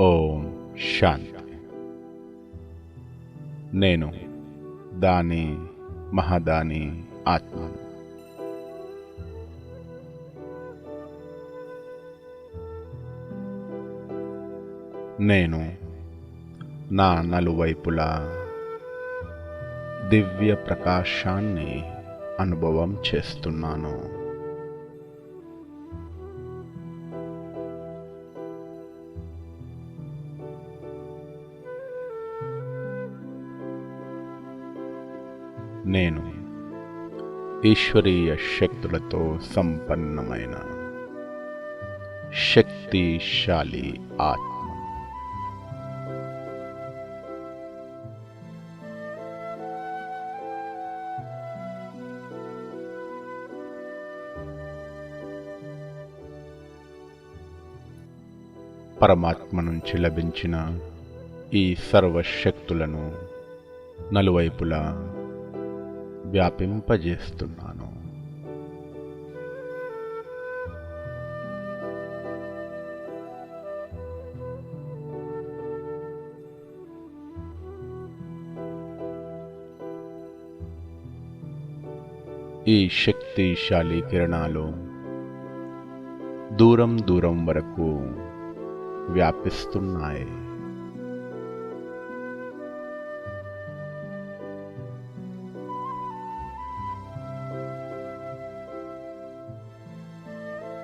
ఓం శాంతి. నేను దాని మహాదాని ఆత్మను. నేను నా నలువైపులా దివ్య ప్రకాశాన్ని అనుభవం చేస్తున్నాను. నేను ఈశ్వరీయ శక్తులతో సంపన్నమైన శక్తిశాలి ఆత్మ. పరమాత్మ నుంచి లభించిన ఈ సర్వశక్తులను నలువైపులా వ్యాపింపజేస్తున్నాను. ఈ శక్తిశాలి కిరణాలు దూరం దూరం వరకు వ్యాపిస్తున్నాయి.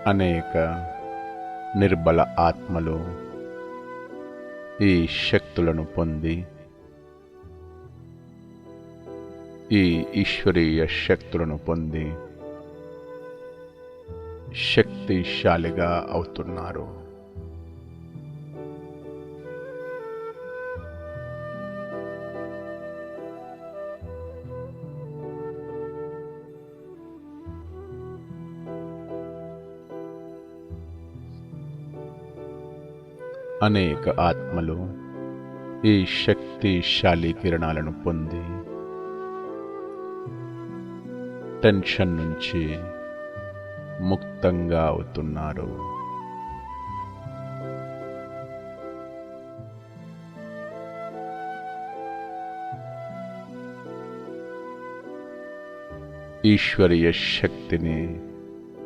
అనేక నిర్బల ఆత్మలు ఈ శక్తులను పొంది ఈ ఈశ్వరీయ శక్తులను పొంది శక్తిశాలిగా అవుతున్నారు. అనేక ఆత్మలు ఈ శక్తిశాలి కిరణాలను పొంది టెన్షన్ నుంచి ముక్తంగా అవుతున్నారు. ఈశ్వరీయ శక్తిని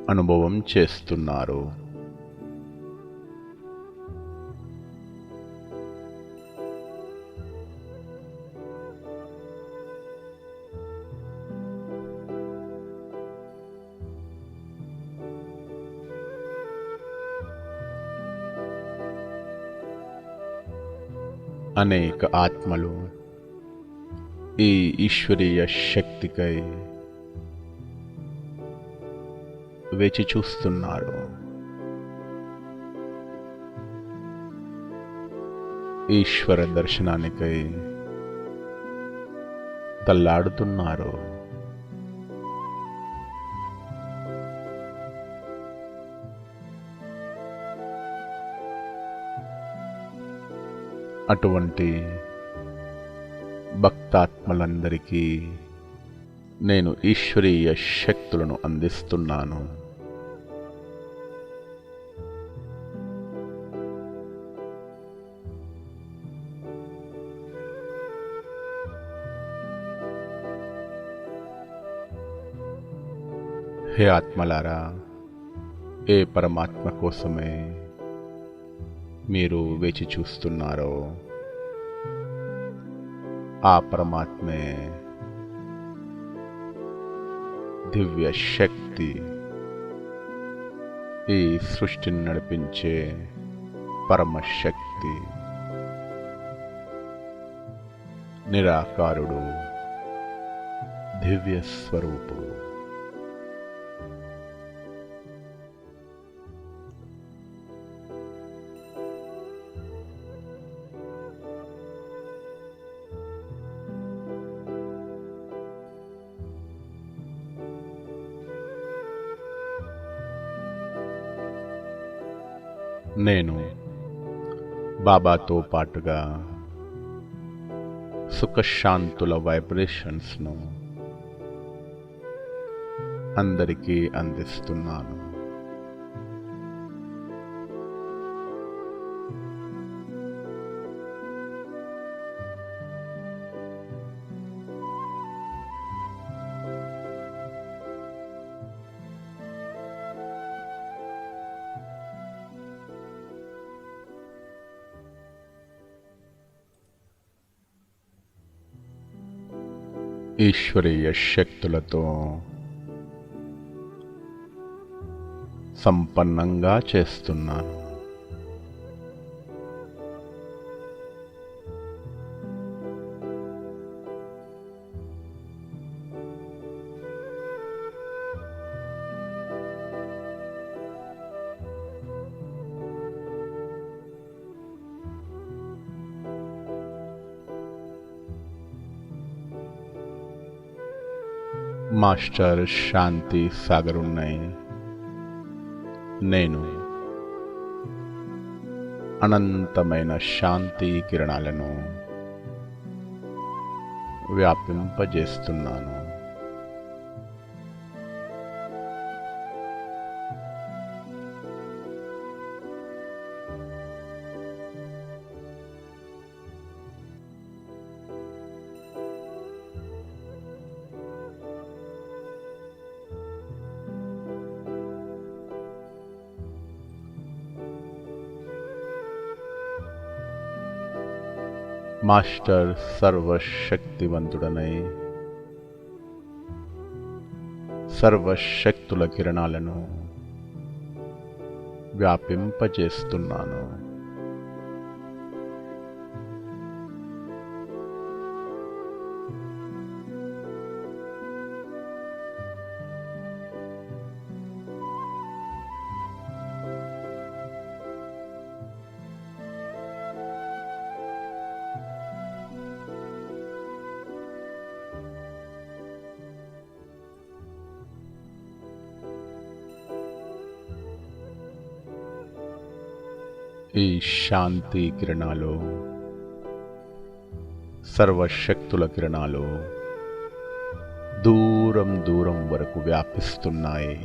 అనుభవం చేస్తున్నారు. అనేక ఆత్మలు ఈ ఈశ్వరీయ శక్తికై వేచి చూస్తున్నారు. ఈశ్వర దర్శనానికై తల్లాడుతున్నారు. అటువంటి భక్తాత్మలందరికీ నేను ఈశ్వరీయ శక్తులను అందిస్తున్నాను. హే ఆత్మలారా, ఏ పరమాత్మ కోసమే మీరు వేచి చూస్తున్నారో ఆ పరమాత్మే దివ్య శక్తి, ఈ సృష్టిని నడిపించే పరమశక్తి, నిరాకారుడు, దివ్య స్వరూపుడు. నేను బాబాతో పాటుగా సుఖశాంతుల వైబ్రేషన్స్ను అందరికీ అందిస్తున్నాను. ఈశ్వరీయ శక్తులతో సంపన్నంగా చేస్తున్నాను. మాస్టర్ శాంతి సాగరున్నాయి. నేను అనంతమైన శాంతి కిరణాలను వ్యాపింపజేస్తున్నాను. మాస్టర్ సర్వశక్తివంతుడనై సర్వశక్తుల కిరణాలను వ్యాపింపజేస్తున్నాను. ఈ శాంతి కిరణాలు, సర్వశక్తుల కిరణాలు దూరం దూరం వరకు వ్యాపిస్తున్నాయి.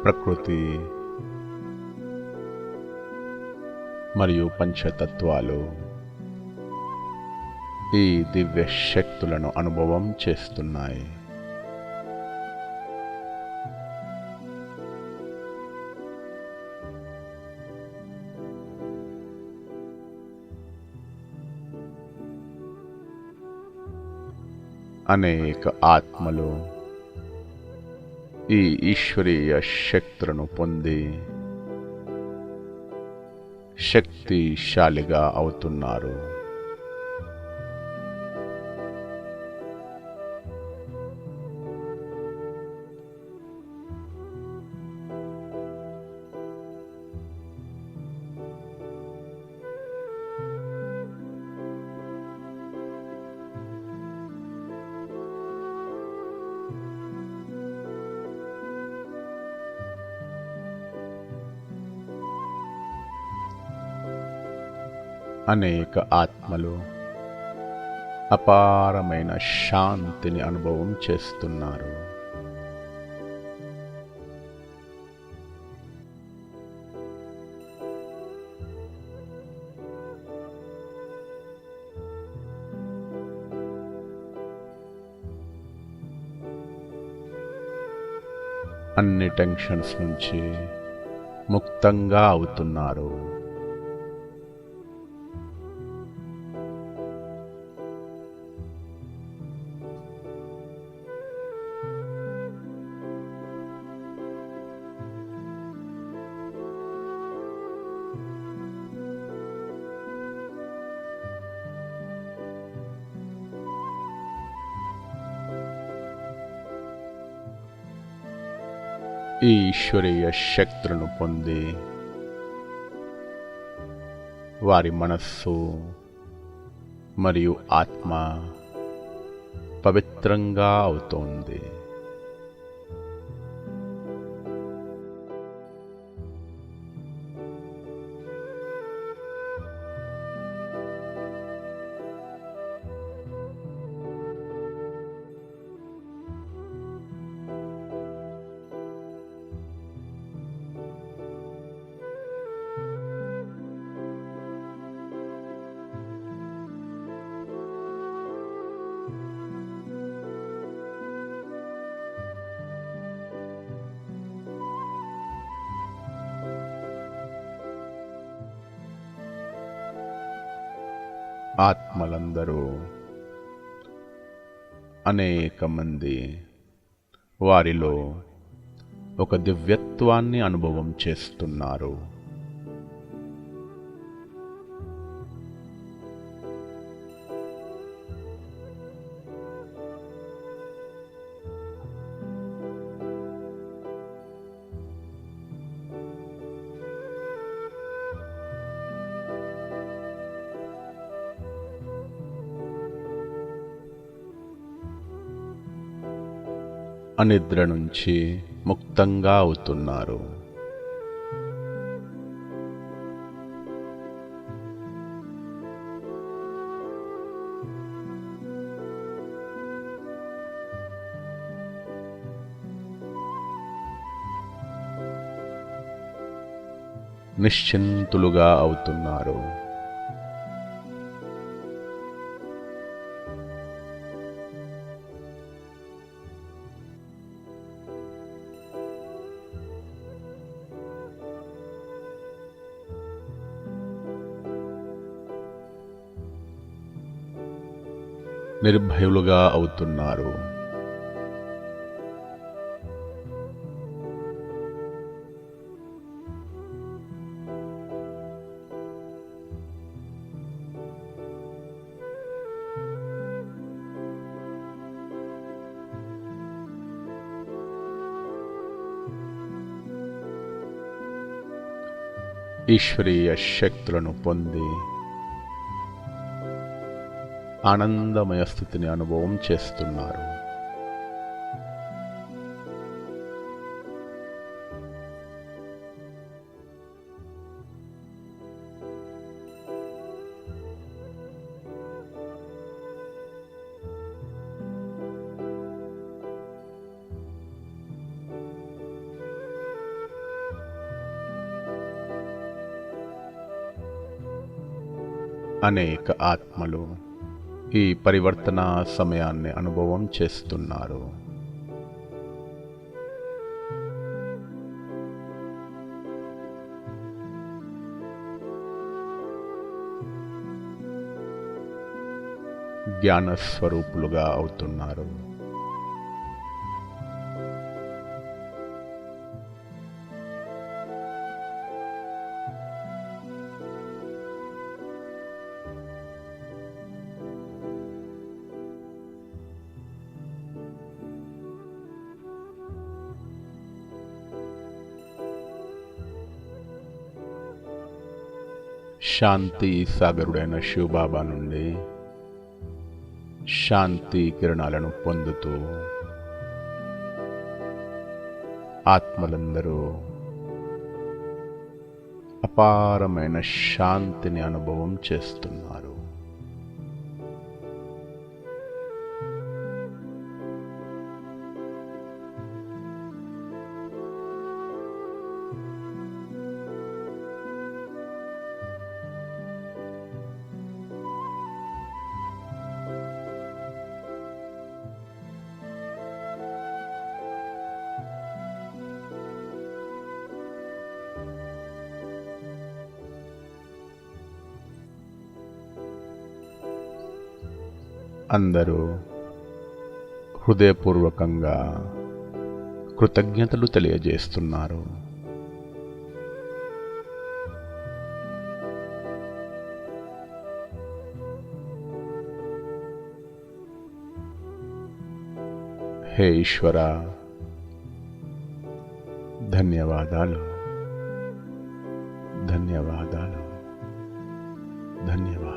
ప్రకృతి మరియు పంచతత్వాలు ఈ దివ్య శక్తులను అనుభవం చేస్తున్నాయి. అనేక ఆత్మలు ఈ ఈశ్వరీయ శక్తులను పొంది శక్తిశాలిగా అవుతున్నారు. అనేక ఆత్మలు అపారమైన శాంతిని అనుభవం చేస్తున్నారు. అన్ని టెన్షన్స్ నుంచి ముక్తంగా అవుతున్నారు. ఈ ఈశ్వరీయ శక్తులను పొంది వారి మనస్సు మరియు ఆత్మ పవిత్రంగా అవుతోంది. ఆత్మలందరూ అనేక మంది వారిలో ఒక దివ్యత్వాన్ని అనుభవం చేస్తున్నారు. అనిద్ర నుంచి ముక్తంగా అవుతున్నారు. నిశ్చింతులుగా అవుతున్నారు. నిర్భయులుగా అవుతున్నారు. ఈశ్వరీయ శక్తులను పొంది ఆనందమయ స్థితిని అనుభవం చేస్తున్నారు. అనేక ఆత్మలు ఈ పరివర్తన సమయాన్ని అనుభవం చేస్తున్నారు. జ్ఞానస్వరూపులుగా అవుతున్నారు. శాంతి సాగరుడైన శివబాబా నుండి శాంతి కిరణాలను పొందుతూ ఆత్మలందరూ అపారమైన శాంతిని అనుభవం చేస్తున్నారు. అందరూ హృదయపూర్వకంగా కృతజ్ఞతలు తెలియజేస్తున్నారు. హే ఈశ్వర, ధన్యవాదాలు, ధన్యవాదాలు, ధన్యవాదాలు.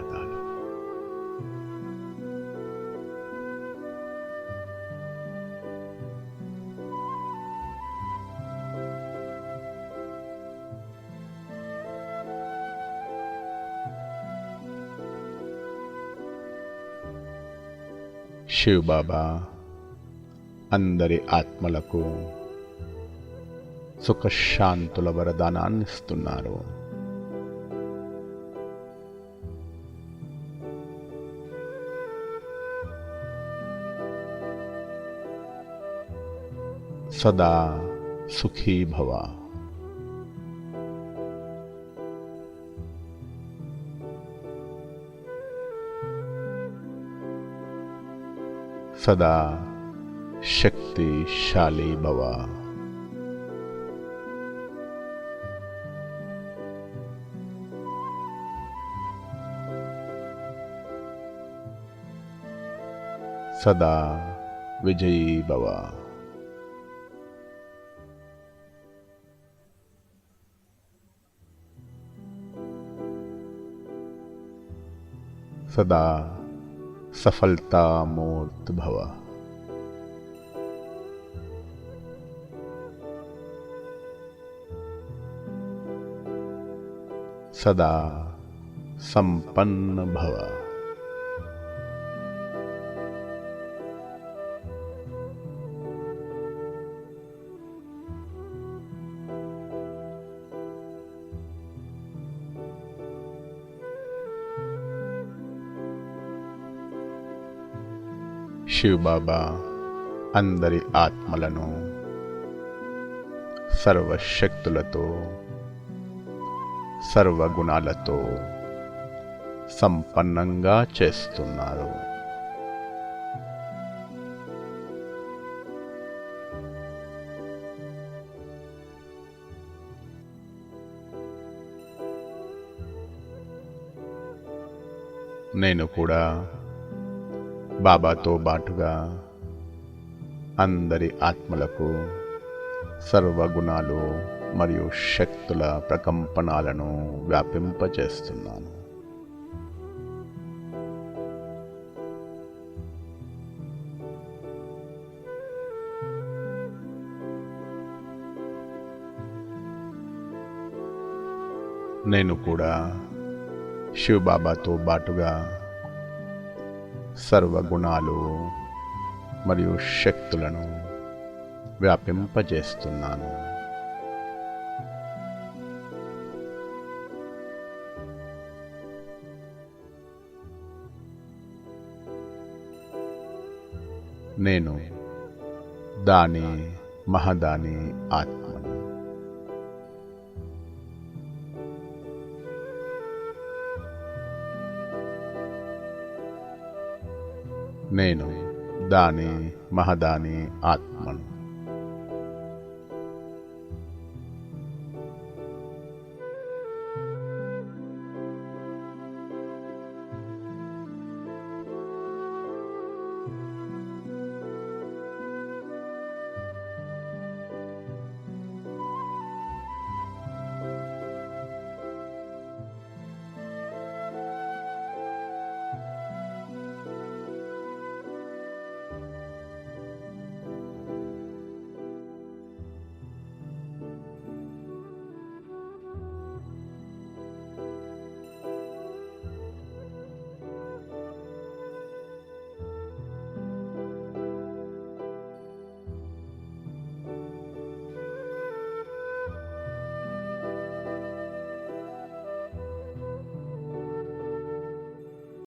శివబాబా అందరి ఆత్మలకు సుఖశాంతుల వరదానాన్ని ఇస్తున్నారు. సదా సుఖీ భవ. సదా శక్తిశాలి భవ. సదా విజయీ భవ. సదా సఫలతామూర్తి భవ. సదా సంపన్న భవ. శివ్ బాబా అందరి ఆత్మలను సర్వశక్తులతో సర్వగుణాలతో సంపన్నంగా చేస్తున్నారు. నేను కూడా బాబాతో బాటుగా అందరి ఆత్మలకు సర్వగుణాలు మరియు శక్తుల ప్రకంపనాలను వ్యాపింపచేస్తున్నాను. నేను కూడా శివ్ బాబాతో బాటుగా సర్వగుణాలు మరియు శక్తులను వ్యాపింపజేస్తున్నాను. నేను దాని మహదాని ఆత్మను. నేను దాని మహదాని ఆత్మను.